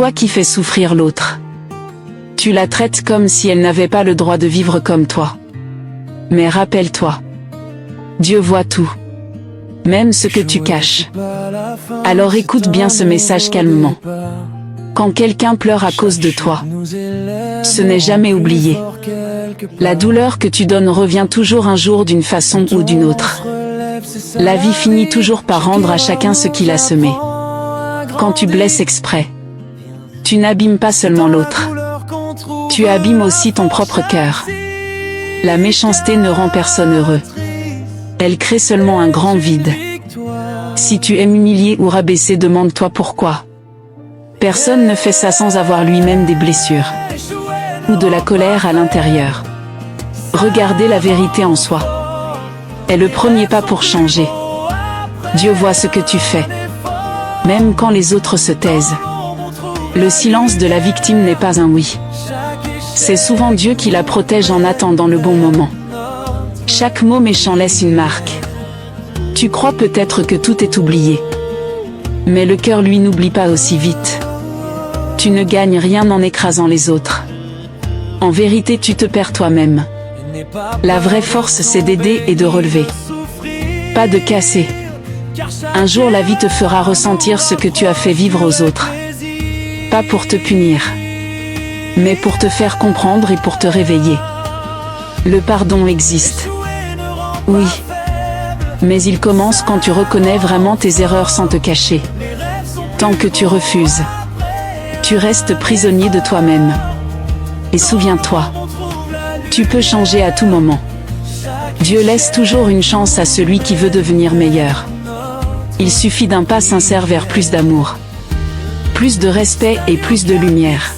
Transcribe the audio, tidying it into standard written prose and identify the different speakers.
Speaker 1: toi qui fais souffrir l'autre. Tu la traites comme si elle n'avait pas le droit de vivre comme toi. Mais rappelle-toi, Dieu voit tout, même ce que tu caches. Alors écoute bien ce message calmement. Quand quelqu'un pleure à cause de toi, ce n'est jamais oublié. La douleur que tu donnes revient toujours un jour d'une façon ou d'une autre. La vie finit toujours par rendre à chacun ce qu'il a semé. Quand tu blesses exprès, tu n'abîmes pas seulement l'autre. Tu abîmes aussi ton propre cœur. La méchanceté ne rend personne heureux. Elle crée seulement un grand vide. Si tu es humilié ou rabaissé, demande-toi pourquoi. Personne ne fait ça sans avoir lui-même des blessures ou de la colère à l'intérieur. Regardez la vérité en soi est le premier pas pour changer. Dieu voit ce que tu fais, même quand les autres se taisent. Le silence de la victime n'est pas un oui. C'est souvent Dieu qui la protège en attendant le bon moment. Chaque mot méchant laisse une marque. Tu crois peut-être que tout est oublié, mais le cœur lui n'oublie pas aussi vite. Tu ne gagnes rien en écrasant les autres. En vérité, tu te perds toi-même. La vraie force, c'est d'aider et de relever, pas de casser. Un jour, la vie te fera ressentir ce que tu as fait vivre aux autres. Pas pour te punir, mais pour te faire comprendre et pour te réveiller. Le pardon existe. Oui. Mais il commence quand tu reconnais vraiment tes erreurs sans te cacher. Tant que tu refuses, tu restes prisonnier de toi-même. Et souviens-toi, tu peux changer à tout moment. Dieu laisse toujours une chance à celui qui veut devenir meilleur. Il suffit d'un pas sincère vers plus d'amour, plus de respect et plus de lumière.